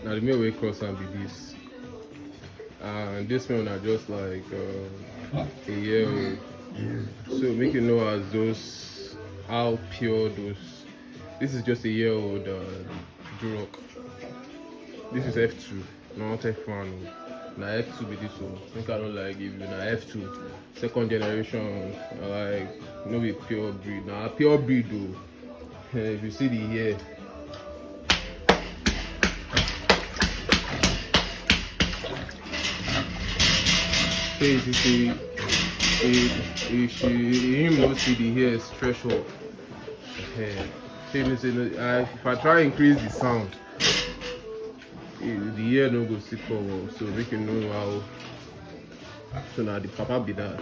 Now the male way cross and be this. And this one are just like a year old. So make you know as those how pure those. This is just a year old Duroc. This is F2, not F1. Now F2 be this one. Think I don't like give you now F2. Second generation, like no be pure breed. Now pure breed though. If you see the hair. You see, him not see the hair stretch up. If I try increase the sound, the hair no go sit forward. So we can know how. So now the papa be that.